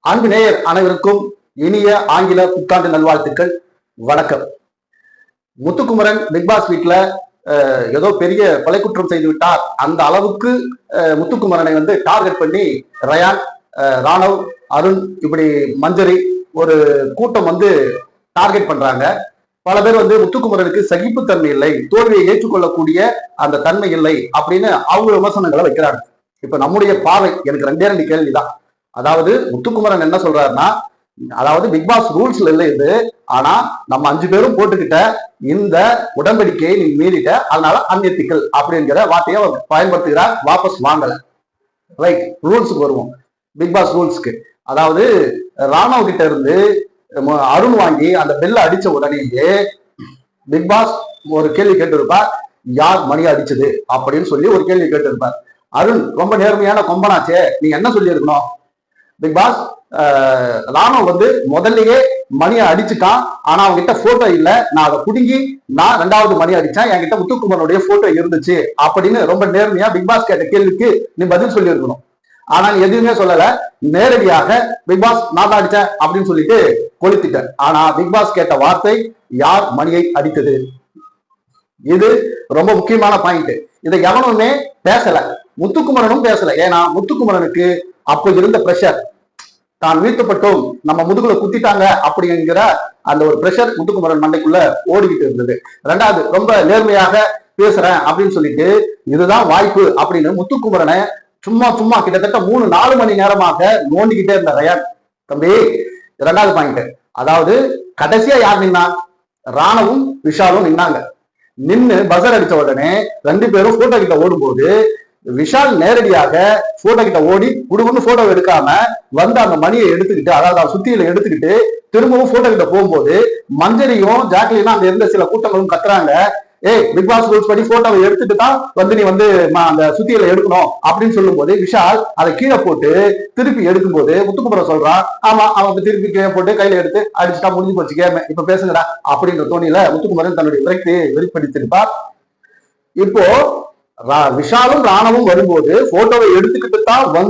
அன்பு நேயர் அனைவருக்கும் இனிய ஆங்கில புத்தாண்டு நல்வாழ்த்துக்கள். வணக்கம். முத்துக்குமரன் பிக்பாஸ் வீட்ல ஏதோ பெரிய கொலை குற்றம் செய்து விட்டார். அந்த அளவுக்கு முத்துக்குமரனை டார்கெட் பண்ணி ரயான், ராணவ், அருண், இப்படி மஞ்சரி ஒரு கூட்டம் டார்கெட் பண்றாங்க. பல பேர் முத்துக்குமரனுக்கு சகிப்புத்தன்மை இல்லை, தோல்வியை ஏற்றுக்கொள்ளக்கூடிய அந்த தன்மை இல்லை அப்படின்னு அவங்க விமர்சனங்களை வைக்கிறாங்க. இப்ப நம்முடைய பார்வை எனக்கு ரெண்டு கேள்விதான். அதாவது முத்துக்குமரன் என்ன சொல்றாருன்னா, அதாவது பிக்பாஸ் ரூல்ஸ்ல இல்லை இது, ஆனா நம்ம 5 பேரும் போட்டுக்கிட்ட இந்த உடன்படிக்கையை நீ மீறிட்ட, அதனால அன்எத்திக்கல் அப்படிங்கிற வார்த்தையை பயன்படுத்துகிறார். வாபஸ் வாங்கல. ரைட், ரூல்ஸுக்கு வருவோம். பிக்பாஸ் ரூல்ஸ்க்கு. அதாவது ராணவ் கிட்ட இருந்து அருண் வாங்கி அந்த பெல்ல அடிச்ச உடனேயே பிக்பாஸ் ஒரு கேள்வி கேட்டிருப்பார், யார் மணி அடிச்சது அப்படின்னு சொல்லி ஒரு கேள்வி கேட்டிருப்பார். அருண் ரொம்ப நேர்மையான கொம்பனாச்சே, நீ என்ன சொல்லி இருக்கணும்? பிக்பாஸ் ராணவ் முதல்லயே மணியை அடிச்சுட்டான், ஆனா அவங்க கிட்ட போட்டோ இல்ல, நான் அதை புடுங்கி நான் 2வது மணி அடிச்சேன், என்கிட்ட முத்துக்குமரனுடைய போட்டோ இருந்துச்சு அப்படின்னு ரொம்ப நேர்மையா பிக்பாஸ் கேட்ட கேள்விக்கு நீ பதில் சொல்லி இருக்கணும். ஆனா நீ எதுவுமே சொல்லல, நேரடியாக பிக்பாஸ் நான் தான் அடிச்சேன் அப்படின்னு சொல்லிட்டு கொளுத்திட்ட. ஆனா பிக்பாஸ் கேட்ட வார்த்தை, யார் மணியை அடித்தது. இது ரொம்ப முக்கியமான பாயிண்ட். இதை எவனுமே பேசல, முத்துக்குமரனும் பேசல. ஏன்னா முத்துக்குமரனுக்கு அப்ப இருந்த பிரஷர், தான் வீழ்த்தப்பட்டோம், நம்ம முதுகுல குத்திட்டாங்க அப்படிங்கிற அந்த ஒரு பிரஷர் முத்துக்குமரன் மண்டைக்குள்ள ஓடிக்கிட்டு இருந்தது. 2வது, ரொம்ப நேர்மையாக பேசுறேன் அப்படின்னு சொல்லிட்டு இதுதான் வாய்ப்பு அப்படின்னு முத்துக்குமரனை சும்மா கிட்டத்தட்ட 3-4 மணி நேரமாக நோண்டிக்கிட்டே இருந்த ரயான். தம்பி, 2வது பாயிண்ட். அதாவது கடைசியா யார் நின்னா? ராணவும் விஷாலும் நின்னாங்க. நின்னு பசர் அடிச்ச உடனே 2 பேரும் போட்டோ கிட்ட ஓடும்போது விஷால் நேரடியாக போட்டோ கிட்ட ஓடி குடும்பம்னு போட்டோ எடுக்காம அந்த மணியை எடுத்துக்கிட்டு, அதாவது சுத்தியில எடுத்துக்கிட்டு திரும்பவும் போட்டோ கிட்ட போகும்போது மஞ்சரியும் ஜாக்லினும் அங்க இருந்த சில கூட்டங்களும் கத்துறாங்க, ஏய் பிக்பாஸ் ரூல்ஸ் படி போட்டோவை எடுத்துட்டு தான் நீ அந்த சுத்தியில எடுக்கணும் அப்படின்னு சொல்லும் போது விஷால் அதை கீழே போட்டு திருப்பி எடுக்கும்போது முத்துக்குமரன் சொல்றான், ஆமா அவன் திருப்பி கீழே போட்டு கையில எடுத்து அடிச்சுட்டா முடிஞ்சு போச்சு கேம, இப்ப பேசுங்கடா அப்படின்ற தோணியில முத்துக்குமரன் தன்னுடைய விரக்தியை வெளிப்படுத்தியிருப்பார். இப்போ விஷாலும் ராணவும் வரும்போது போட்டோவை எடுத்துக்கிட்டு தான்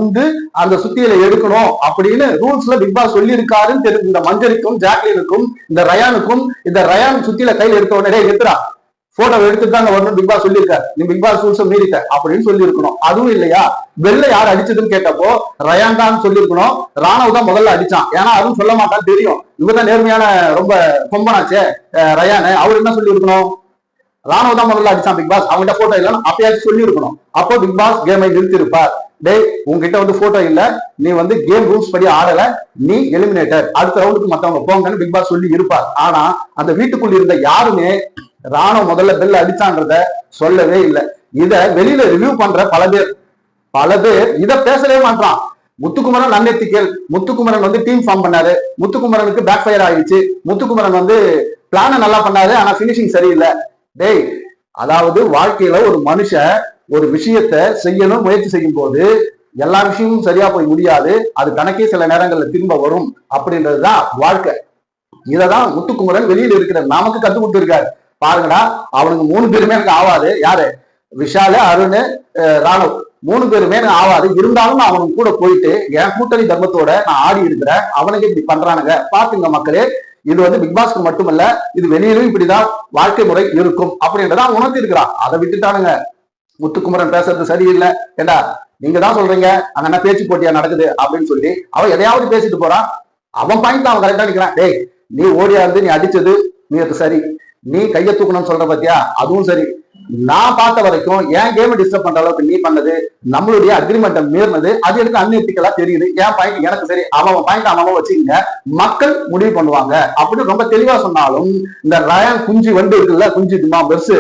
அந்த சுத்தியில எடுக்கணும் அப்படின்னு ரூல்ஸ்ல பிக்பாஸ் சொல்லி இருக்காருன்னு தெரிஞ்சு இந்த மஞ்சரிக்கும் ஜாக்லினுக்கும் இந்த ரயானுக்கும், இந்த ரயான் சுத்தியில கையில எடுத்த உடனே எடுத்துறா போட்டோ எடுத்துட்டு தான் வரணும் பிக்பாஸ் சொல்லியிருக்காரு, நீ பிக்பாஸ் ரூல்ஸ் மீறிட்ட அப்படின்னு சொல்லி இருக்கணும். அதுவும் இல்லையா, வெள்ள யார் அடிச்சதுன்னு கேட்டப்போ ரயான் தான் சொல்லி இருக்கணும், ராணவ் தான் முதல்ல அடிச்சான். ஏன்னா அதுவும் சொல்ல மாட்டான்னு தெரியும், இவதான் நேர்மையான ரொம்ப கொம்பனாச்சே ரயானு, அவர் என்ன சொல்லி இருக்கணும், ராணுவ தான் முதல்ல அடிச்சான் பிக்பாஸ், அவங்ககிட்ட போட்டோ இல்லைன்னு அப்பயாச்சும் சொல்லி இருக்கணும். அப்போ பிக்பாஸ் கேமை நிறுத்தி இருப்பார். டேய், உங்ககிட்ட போட்டோ இல்ல, நீ கேம் ரூல்ஸ் படி ஆடல, நீ எலிமினேட்டர், அடுத்த ரவுண்டுக்கு மத்தவங்க போங்கன்னு பிக்பாஸ் சொல்லி இருப்பார். ஆனா அந்த வீட்டுக்குள்ள இருந்த யாருமே ராணுவ முதல்ல பெல் அடிச்சான்றத சொல்லவே இல்லை. இத வெளியில ரிவ்யூ பண்ற பல பேர் இத பேசவே மாட்டான். Muthukumaran unethical, Muthukumaran team form பண்ணாரு, முத்துக்குமரனுக்கு பேக் ஃபயர் ஆயிடுச்சு, முத்துக்குமரன் பிளான நல்லா பண்ணாரு ஆனா பினிஷிங் சரியில்லை. டேய், அதாவது வாழ்க்கையில ஒரு மனுஷன் ஒரு விஷயத்த செய்யணும் முயற்சி செய்யும் போது எல்லா விஷயமும் சரியா போய் முடியாது, அது கணக்கே சில நேரங்கள்ல திரும்ப வரும் அப்படின்றதுதான் வாழ்க்கை. இததான் முத்துக்குமரன் வெளியில இருக்கிற நமக்கு கத்து கொடுத்துருக்காரு. பாருங்கடா, அவனுக்கு 3 பேருமே எனக்கு ஆவாது. யாரு? விஷாலு, அருண், ராணவ் 3 பேருமே எனக்கு ஆவாது. இருந்தாலும் நான் அவனுக்கு கூட போயிட்டு என் கூட்டணி தர்மத்தோட நான் ஆடி இருக்கிறேன், அவனுக்கு இப்படி பண்றானுங்க பாத்துங்க மக்களே. இது பிக்பாஸ்க்கு மட்டுமல்ல, இது வெளியிலும் இப்படிதான் வாழ்க்கை முறை இருக்கும் அப்படின்றத உணர்த்தி இருக்கிறான். அதை விட்டுட்டானுங்க. முத்துக்குமரன் பேசுறது சரியில்லை. ஏண்டா, நீங்க தான் சொல்றீங்க அங்க என்ன பேச்சு போட்டியா நடக்குது அப்படின்னு சொல்லி அவன் எதையாவது பேசிட்டு போறான். அவன் பாயிண்ட் அவன் கரெக்டா நிக்கிறான். டேய், நீ ஓடியா நீ அடிச்சது நீ சரி, நீ கையை தூக்கணும்னு சொல்ற பத்தியா, அதுவும் சரி. நான் பார்த்த வரைக்கும் என் கேம் டிஸ்டர்ப் பண்ற அளவுக்கு நீ பண்ணது, நம்மளுடைய அக்ரிமெண்ட்டை மீறினது, அது எனக்கு அன்எத்திக்கலா தெரியுது. என் பாயிண்ட் எனக்கு சரி, அவன் பாயிண்ட் அவன் வச்சுக்கங்க, மக்கள் முடிவு பண்ணுவாங்க அப்படின்னு ரொம்ப தெளிவா சொன்னாலும் இந்த ரயான் குஞ்சு இருக்குல்ல, குஞ்சு பெருசு,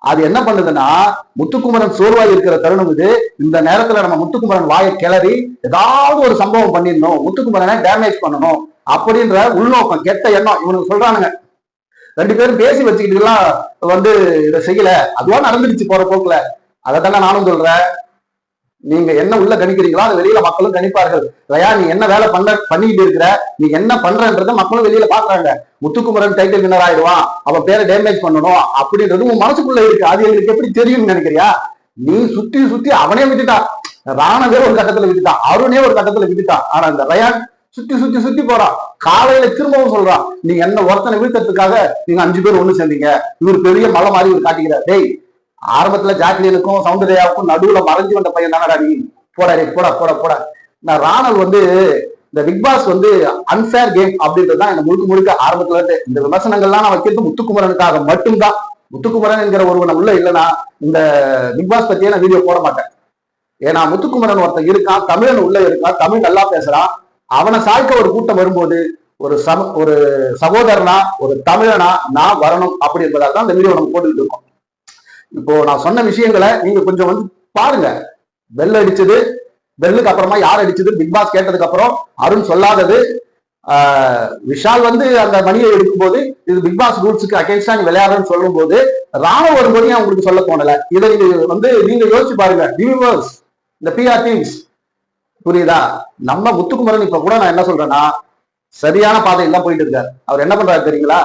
அது என்ன பண்ணுதுன்னா முத்துக்குமரன் சோர்வாய் இருக்கிற தருணம் இது. இந்த நேரத்துல நம்ம முத்துக்குமரன் வாயை கிளறி ஏதாவது ஒரு சம்பவம் பண்ணிடணும், முத்துக்குமரனை டேமேஜ் பண்ணணும் அப்படின்ற உள்நோக்கம், கெட்ட எண்ணம் இவனுக்கு சொல்றானுங்க. 2 பேரும் பேசி வச்சுக்கிட்டுலாம் இதை செய்யல, அதுவா நடந்துடுச்சு போற போக்குல. அதைத்தானே நானும் சொல்றேன். நீங்க என்ன உள்ள கணிக்கிறீங்களோ அதை வெளியில மக்களும் கணிப்பார்கள். ரயா, நீ என்ன வேலை பண்ணிக்கிட்டு இருக்கிற, நீ என்ன பண்றன்றத மக்களும் வெளியில பாக்குறாங்க. முத்துக்குமரன் டைட்டில் வின்னர் ஆயிடுவான், அவன் பேரை டேமேஜ் பண்ணணும் அப்படின்றது உன் மனசுக்குள்ள இருக்கு. அது எங்களுக்கு எப்படி தெரியும்னு நினைக்கிறியா? நீ சுத்தி அவனே விட்டுட்டான். ராணவே ஒரு கட்டத்துல விட்டுட்டான், அருணே ஒரு கட்டத்துல விட்டுட்டான். ஆனா இந்த ரயான் சுத்தி சுத்தி சுத்தி போறான். காலையில திரும்பவும் சொல்றான், நீங்க என்ன ஒருத்தனை வீழ்த்தறதுக்காக நீங்க 5 பேர் ஒண்ணு சேர்ந்தீங்க, இவர் பெரிய மலை மாதிரி இவர் காட்டிக்கிறார். டேய், ஆரம்பத்துல ஜாக்லினுக்கும் சௌந்தர்யாவுக்கும் நடுவுல மறைஞ்சு வந்த பையன் தானடா நீ, போடா டே, போடா போடா போடா. நான் ராணல் வந்து இந்த பிக் பாஸ் வந்து அன்ஃபேர் கேம் அப்படின்றதுதான் எனக்கு முழுக்க முழுக்க ஆரம்பத்துல இருந்து. இந்த விமர்சனங்கள்லாம் நான் வைக்கிறது முத்துக்குமரனுக்காக மட்டும்தான். முத்துக்குமரன் என்கிற ஒருவனை உள்ள இல்லைன்னா இந்த பிக் பாஸ் பத்தியே நான் வீடியோ போட மாட்டேன். ஏன்னா முத்துக்குமரன் ஒருத்தன் இருக்கான், தமிழன் உள்ள இருக்கான், தமிழ் நல்லா பேசுறான். அவனை சாய்க்க ஒரு கூட்டம் வரும்போது ஒரு சகோதரனா ஒரு தமிழனா நான் வரணும் அப்படி என்பதால் தான் இந்த வீடியோ நம்ம போட்டுக்கிட்டு இருக்கோம். இப்போ நான் சொன்ன விஷயங்களை நீங்க கொஞ்சம் வந்து பாருங்க. பெல் அடிச்சது, பெல்லுக்கு அப்புறமா யார் அடிச்சது பிக் பாஸ் கேட்டதுக்கு அப்புறம் அருண் சொல்லாதது, விஷால் வந்து அந்த மணியை எடுக்கும் போது இது பிக் பாஸ் ரூல்ஸுக்கு அகேன்ஸ்டா நீ விளையாடுறன்னு சொல்லும் போது ராணுவ வரும்போது உங்களுக்கு சொல்ல தோணல. இதை நீங்க யோசிச்சு பாருங்க வியூவர்ஸ், இந்த பிஆர் டீம்ஸ், புரியுதா? நம்ம முத்துக்குமரன் இப்ப கூட நான் என்ன சொல்றேன்னா சரியான பாதையில் தான் போயிட்டு இருக்காரு. அவர் என்ன பண்றாரு தெரியுங்களா?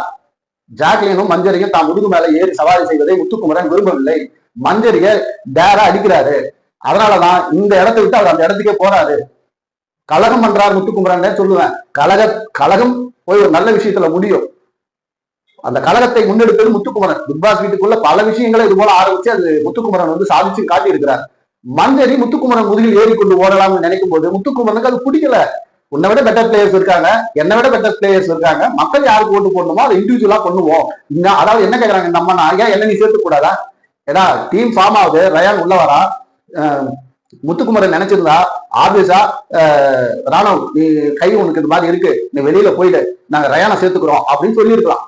ஜாக்லினும் மஞ்சரியும் தான் முதுகு மேல ஏறி சவாரி செய்வதை முத்துக்குமரன் விரும்பவில்லை. மஞ்சரிய டேரா அடிக்கிறாரு. அதனாலதான் இந்த இடத்தை விட்டு அவர் அந்த இடத்துக்கே போறாரு. கலகம் பண்றாரு முத்துக்குமரன் சொல்லுவேன். கலகம் போய் ஒரு நல்ல விஷயத்துல முடியும். அந்த கழகத்தை முன்னெடுத்தது முத்துக்குமரன். பிக் பாஸ் வீட்டுக்குள்ள பல விஷயங்களை இது போல ஆரம்பிச்சு அது முத்துக்குமரன் வந்து சாதிச்சு காட்டி இருக்கிறார். மஞ்சரி முத்துக்குமரன் முதுகில் ஏறி கொண்டு ஓடலாம்னு நினைக்கும் போது முத்துக்குமரனுக்கு அது பிடிக்கல. உன்னை விட பெட்டர் பிளேயர்ஸ் இருக்காங்க, என்னை விட பெட்டர் பிளேயர்ஸ் இருக்காங்க, மக்கள் யாருக்கு ஓட்டு போடணுமோ அதை இண்டிவிஜுவலா பண்ணுவோம். அதாவது என்ன கேட்கறாங்க இந்த அம்மா, ஏன் என்ன நீ சேர்த்து கூடாதா? ஏன்னா டீம் ஃபார்ம் ஆகுது, ரயான் உள்ள வரா, முத்துக்குமரன் நினைச்சிருந்தா ஆபியஸா ராணுவ நீ கை உனக்கு இந்த மாதிரி இருக்கு, நீ வெளியில போயிடு, நாங்க ரயானை சேர்த்துக்கிறோம் அப்படின்னு சொல்லியிருக்கலாம்.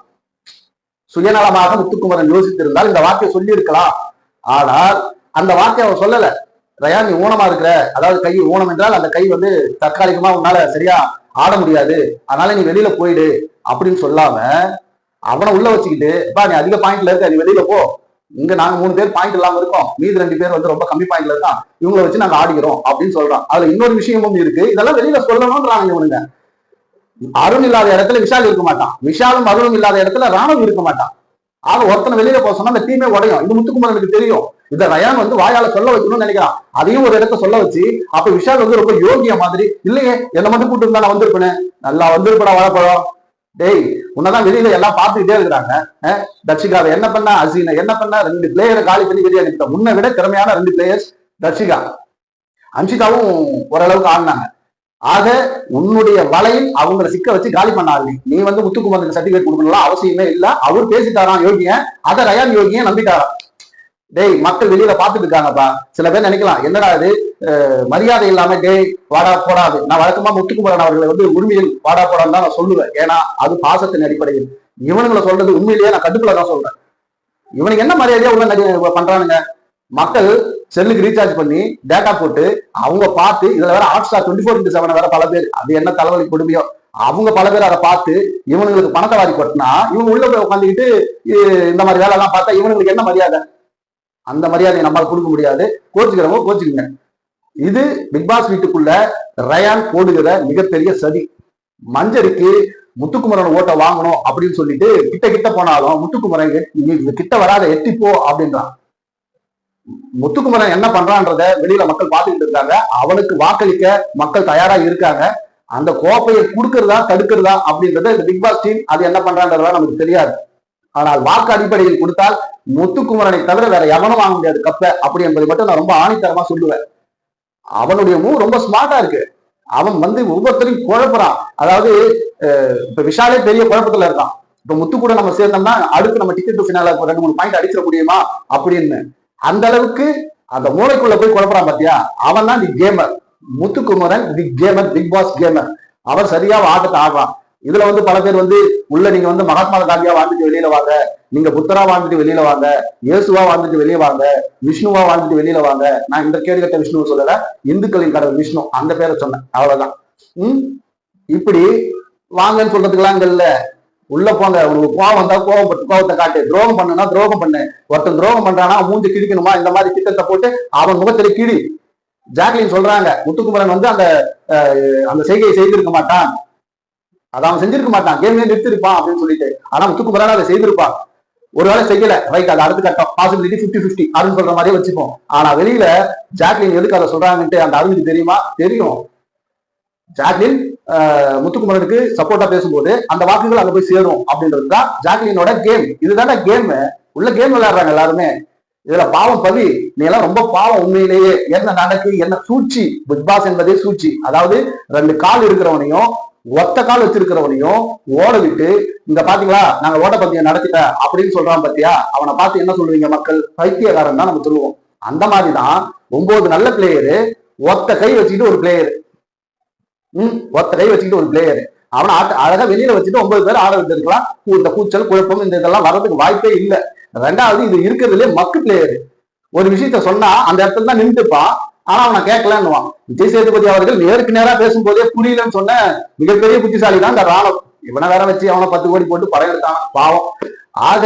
சுயநலமாக முத்துக்குமரன் யோசித்திருந்தால் இந்த வார்த்தையை சொல்லி இருக்கலாம். ஆனால் அந்த வார்த்தையை அவர் சொல்லல. ரயான் நீ ஊனமா இருக்கிற, அதாவது கை ஊனம் என்றால் அந்த கை வந்து தற்காலிகமா உன்னால சரியா ஆட முடியாது, அதனால நீ வெளியில போயிடு அப்படின்னு சொல்லாம அவனை உள்ள வச்சுக்கிட்டு நீ அதிக பாயிண்ட்ல இருக்க, நீ வெளியில போ, இங்க நாங்க 3 பேர் பாயிண்ட் இல்லாம இருக்கோம், மீது 2 பேர் வந்து ரொம்ப கம்மி பாயிண்ட்ல இருக்கான், இவங்களை வச்சு நாங்க ஆடிக்கிறோம் அப்படின்னு சொல்றான். அதுல இன்னொரு விஷயமும் இருக்கு, இதெல்லாம் வெளியில சொல்லணும்ன்றாங்க இவனுங்க. அருண் இல்லாத இடத்துல விஷால் இருக்க மாட்டான், விஷாலும் அருணும் இல்லாத இடத்துல ராணுவம் இருக்க மாட்டான். ஆக ஒருத்தனை வெளியில போக சொன்னா அந்த டீமே உடையும். இது முத்துக்குமரனுக்கு தெரியும். இதை ரயான் வந்து வாயால சொல்ல வைக்கணும்னு நினைக்கிறான். அதையும் ஒரு இடத்த சொல்ல வச்சு அப்ப விஷால் வந்து ரொம்ப யோகிய மாதிரி, இல்லையே என்ன மட்டும் கூட்டு இருந்தா நான் வந்திருப்பேன், நல்லா வந்திருப்படா வாழப்பழம். டேய், உன்னதான் வெளியில எல்லாம் பார்த்துக்கிட்டே இருக்கிறாங்க. தர்ஷிகாவை என்ன பண்ணா, அசீனை என்ன பண்ணா, 2 பிளேயரை காலி பண்ணி வெளியே அனுப்பிட்டோம். முன்ன விட திறமையான 2 பிளேயர்ஸ் தர்ஷிகா, அன்ஷிகாவும் ஓரளவுக்கு ஆடினாங்க. ஆக உன்னுடைய வலையில் அவங்களை சிக்க வச்சு காலி பண்ணாரு. நீ வந்து முத்துக்குமரனுக்கு சர்டிபிகேட் கொடுக்கணும் அவசியமே இல்ல. அவர் பேசிட்டாராம் யோகியன், அதை ரயான் யோகியன் நம்பிட்டாராம். டேய், மக்கள் வெளியில பாத்துட்டு இருக்காங்கப்பா. சில பேர் நினைக்கலாம் என்னடா இது மரியாதை இல்லாம டேய் வாடா போடாது. நான் வழக்கமா முத்துக்குமரன் அவர்களை வந்து உரிமையில் வாடா போடான்னு தான் நான் சொல்லுவேன். ஏன்னா அது பாசத்தின் அடிப்படையில். இவனுங்களை சொல்றது உண்மையிலேயே நான் கடுப்புல தான் சொல்றேன். இவனுக்கு என்ன மரியாதையா உள்ள பண்றானுங்க? மக்கள் செல்லுக்கு ரீசார்ஜ் பண்ணி டேட்டா போட்டு அவங்க பார்த்து, இதுல வேற ஹாட்ஸ்டார் 24/7 வேற பல பேர், அது என்ன தலைவலி கொடுமையோ, அவங்க பல பேர் அதை பார்த்து இவனுங்களுக்கு பணத்தை வாரி கொட்டினா இவங்க உள்ள போய் உட்காந்துக்கிட்டு இந்த மாதிரி வேலை எல்லாம் பார்த்தா இவனுங்களுக்கு என்ன மரியாதை? அந்த மரியாதையை நம்மளால கொடுக்க முடியாது. கோச்சுக்கிறவங்க கோச்சுக்குங்க. இது பிக் பாஸ் வீட்டுக்குள்ள ரயான் போடுகிற மிகப்பெரிய சதி. மஞ்சரிக்கு முத்துக்குமரன் ஓட்டை வாங்கணும் அப்படின்னு சொல்லிட்டு கிட்ட கிட்ட போனாலும் முத்துக்குமரன் கிட்ட வராத எட்டிப்போ அப்படின்றான். முத்துக்குமரன் என்ன பண்றான்றத வெளியில மக்கள் பார்த்துக்கிட்டு இருக்காங்க. அவனுக்கு வாக்களிக்க மக்கள் தயாரா இருக்காங்க. அந்த கோப்பையை கொடுக்கறதா தடுக்கிறதா அப்படின்றத இந்த பிக் பாஸ் டீம் அது என்ன பண்றான்றதா நமக்கு தெரியாது. ஆனால் வாக்கு அடிப்படையில் கொடுத்தால் முத்துக்குமரனை தவிர வேற எவனும் வாங்க முடியாது கப்ப அப்படி என்பதை மட்டும் நான் ரொம்ப ஆணித்தரமா சொல்லுவேன். அவனுடைய மூவ் ரொம்ப ஸ்மார்ட்டா இருக்கு. அவன் வந்து ஒவ்வொருத்தரையும் குழப்புறான். அதாவது இப்ப விஷாலே பெரிய குழப்பத்துல இருக்கான். இப்ப முத்து கூட நம்ம சேர்ந்தோம்னா அடுத்து நம்ம டிக்கெட் ஃபினால 2-3 பாயிண்ட் அடிச்சிட முடியுமா அப்படின்னு அந்த அளவுக்கு அந்த மூளைக்குள்ள போய் குழப்பறான் பாத்தியா? அவன் தான் தி கேமர். முத்துக்குமரன் தி கேமர், பிக் பாஸ் கேமர். அவர் சரியா ஆட்டத்தை ஆடுறான். இதுல வந்து பல பேர் வந்து உள்ள நீங்க வந்து மகாத்மா காந்தியா வாழ்ந்துட்டு வெளியில வாங்க, நீங்க புத்தரா வாழ்ந்துட்டு வெளியில வாங்க, இயேசுவா வாழ்ந்துட்டு வெளியே வாங்க, விஷ்ணுவா வாழ்ந்துட்டு வெளியில வாங்க. நான் இந்த கேடு கட்ட விஷ்ணுவை சொல்லல, இந்துக்களின் கடவுள் விஷ்ணு அந்த பேரை சொன்னேன், அவ்வளவுதான். இப்படி வாங்கன்னு சொல்றதுக்கெல்லாம் இங்க இல்ல. உள்ள போங்க. உனக்கு கோவம் வந்தா கோவத்தை காட்டு, துரோகம் பண்ணுனா துரோகம் பண்ணு. ஒருத்தன் துரோகம் பண்றானா மூஞ்சி கிழிக்கணுமா இந்த மாதிரி திட்டத்தை போட்டு அவன் முகத்திலே கிழி. ஜாக்லின் சொல்றாங்க முத்துக்குமரன் வந்து அந்த செய்கையை செய்திருக்க மாட்டான், அதை அவன் செஞ்சிருக்க மாட்டான், கேமே நிறுத்திருப்பான் அப்படின்னு சொல்லிட்டு. ஆனா முத்துக்குமரன் அதை செய்திருப்பான். ஒருவேளை செய்யல, ரைட், அது அடுத்த கட்டம், பாசிபிலிட்டி 50-50 அப்படின்னு சொல்ற மாதிரியே வச்சுப்போம். ஆனா வெளியில ஜாக்லின் எதுக்கு அதை சொல்றாங்கன்ட்டு அந்த அருணுக்கு தெரியுமா? தெரியும். ஜாக்லின் முத்துக்குமரனுக்கு சப்போர்ட்டா பேசும்போது அந்த வாக்குகள் அங்க போய் சேரும் அப்படின்றதுதான் ஜாக்லினோட கேம். இதுதானே கேம். உள்ள கேம் விளையாடுறாங்க எல்லாருமே. இதுல பாவம் பவி, நீ எல்லாம் ரொம்ப பாவம். உண்மையிலேயே என்ன நடக்கு, என்ன சூழ்ச்சி. பிக் பாஸ் என்பதே சூழ்ச்சி. அதாவது 2 கால் இருக்கிறவனையும் ஒத்த கால் வச்சிருக்கிறவனையும் ஓட விட்டு, இங்க பாத்தீங்களா நாங்க ஓட்டப்பந்தயம் நடத்திட்ட அப்படின்னு சொல்றான் பாத்தியா, அவனை பார்த்து என்ன சொல்லுவீங்க மக்கள்? பைத்தியக்காரன் தான் நம்ம சொல்லுவோம். அந்த மாதிரிதான் 9 நல்ல பிளேயரு ஒத்த கை வச்சுக்கிட்டு ஒரு பிளேயர் ஒத்த கை வச்சுக்கிட்டு ஒரு பிளேயர் அவனை அழகா வெளியில வச்சுட்டு 9 பேர் ஆட விட்டுருக்கலாம். இந்த கூச்சல் குழப்பம் இந்த இதெல்லாம் வர்றதுக்கு வாய்ப்பே இல்லை. ரெண்டாவது, இது இருக்கிறதுலே மக்கு பிளேயர். ஒரு விஷயத்த சொன்னா அந்த இடத்துல தான் நின்றுப்பான். ஆனா அவனை கேட்கலன்னுவான். விஜய் சேதுபதி அவர்கள் நேருக்கு நேரா பேசும்போதே புரியலன்னு சொன்ன மிகப்பெரிய புத்திசாலி தான் இந்த ராணுவ. இவனை வேற வச்சு அவனை 10 கோடி போட்டு படம் எடுத்தான் பாவம். ஆக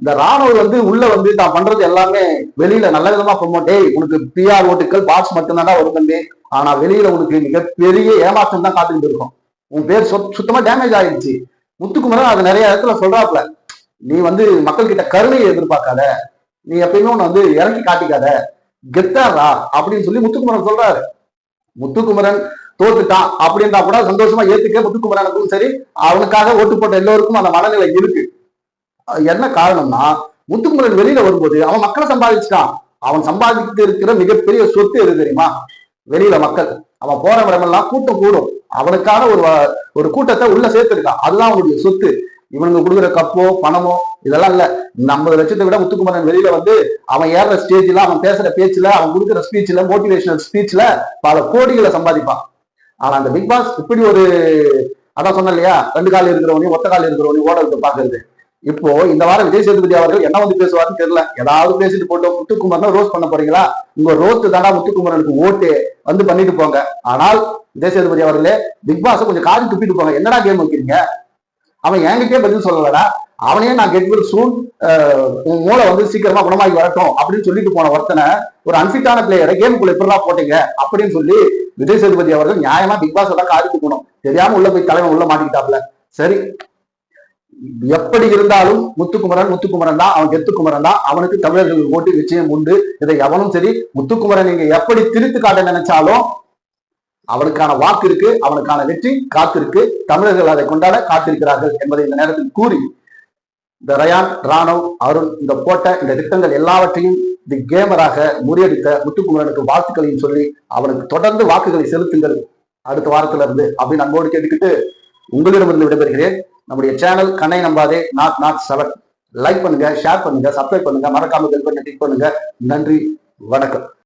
இந்த ராணுவ உள்ள தான் பண்றது எல்லாமே வெளியில நல்ல விதமா ப்ரொமோட். உனக்கு பிஆர் ஓட்டுக்கள் பாக்ஸ் மட்டும்தான் வரும் தம்பி. ஆனா வெளியில உனக்கு மிகப்பெரிய ஏமாற்றம் தான் காத்துக்கிட்டு இருக்கும். உன் பேர் சுத்தமா டேமேஜ் ஆயிடுச்சு. முத்துக்குமரன் அது நிறைய இடத்துல சொல்றாப்ல, நீ மக்கள் கிட்ட கருணையை எதிர்பார்க்காத, நீ எப்பயுமே உன்னை இறக்கி காட்டிக்காத, கெத்தாரா அப்படின்னு சொல்லி முத்துக்குமரன் சொல்றாரு. முத்துக்குமரன் தோத்துட்டான் அப்படின்னா கூட சந்தோஷமா ஏத்துக்க முத்துக்குமரனுக்கும் சரி, அவனுக்காக ஓட்டு போட்ட எல்லோருக்கும் அந்த மனநிலை இருக்கு. என்ன காரணம்னா, முத்துக்குமரன் வெளியில வரும்போது அவன் மக்களை சம்பாதிச்சுட்டான். அவன் சம்பாதித்து இருக்கிற மிகப்பெரிய சொத்து எது தெரியுமா? வெளியில மக்கள். அவன் போற இடமெல்லாம் கூட்டம் கூடும். அவனுக்கான ஒரு கூட்டத்தை உள்ள சேர்த்திருக்கான். அதுதான் அவனுடைய சொத்து. இவனுக்கு கொடுக்குற கப்போ பணமோ இதெல்லாம் இல்ல. 50 லட்சத்தை விட முத்துக்குமரன் வெளியில அவன் ஏற ஸ்டேஜ்ல, அவன் பேசுற பேச்சுல, அவன் கொடுக்குற ஸ்பீச்ல, மோட்டிவேஷனல் ஸ்பீச்ல பல கோடிகளை சம்பாதிப்பான். ஆனா அந்த பிக் பாஸ் இப்படி ஒரு, அதான் சொன்ன இல்லையா, 2 கால் இருக்கிறவனையும் ஒத்த கால் இருக்கிறவனையும் ஓட விட்டு பாக்குறது. இப்போ இந்த வாரம் விஜய் சேதுபதி அவர்கள் என்ன பேசுவாருன்னு தெரியல. ஏதாவது பேசிட்டு போட்டோம். முத்துக்குமரன் ரோஸ்ட் பண்ண போறீங்களா? உங்க ரோஸ்ட் தாண்டா முத்துக்குமரனுக்கு ஓட்டு பண்ணிட்டு போங்க. ஆனால் விஜய் சேதுபதி அவர்களே, பிக் பாஸ் கொஞ்சம் காது துப்பிட்டு போங்க. என்னடா கேம் வைக்கிறீங்க? அவன் என்கிட்டயே பதில் சொல்லலடா. அவனே நான் கெட் சூன், உன் மூளை சீக்கிரமா குணமாகி வரட்டும் அப்படின்னு சொல்லிட்டு போன ஒருத்தனை, ஒரு அன்பிட்டான பிளேயரை கேமுக்குள்ள எப்படிதான் போட்டீங்க அப்படின்னு சொல்லி விஜய் சேதுபதி அவர்கள் நியாயமா பிக் பாஸ் தான் காதுக்கு போகணும். தெரியாம உள்ள போய் தலைவன் உள்ள மாட்டிக்கிட்டாப்ல. சரி, எப்படி இருந்தாலும் முத்துக்குமரன் தான். அவன் கெத்துக்குமரன் தான். அவனுக்கு தமிழர்கள் ஓட்டு நிச்சயம் உண்டு. இதை எவனும் சரி, முத்துக்குமரன் நீங்க எப்படி திரித்து காட்ட நினைச்சாலும் அவனுக்கான வாக்கு இருக்கு, அவனுக்கான வெற்றி காத்திருக்கு. தமிழர்கள் அதை கொண்டாட காத்திருக்கிறார்கள் என்பதை இந்த நேரத்தில் கூறி, இந்த ரயான், ராணவ், அருண் இந்த போட்ட இந்த திட்டங்கள் எல்லாவற்றையும் தி கேமராக முறியடித்த முத்துக்குமரனுக்கு வாழ்த்துக்களையும் சொல்லி அவனுக்கு தொடர்ந்து வாக்குகளை செலுத்துங்கள் அடுத்த வாரத்துல இருந்து அப்படின்னு அன்போடு கேட்டுக்கிட்டு உங்களிடமிருந்து விடைபெறுகிறேன். நம்முடைய சேனல் கண்ணை நம்பாதே நாட் 7 லைக் பண்ணுங்க, ஷேர் பண்ணுங்க, சப்ஸ்கிரைப் பண்ணுங்க, மறக்காம பெல் பட்டனை கிளிக் பண்ணுங்க. நன்றி, வணக்கம்.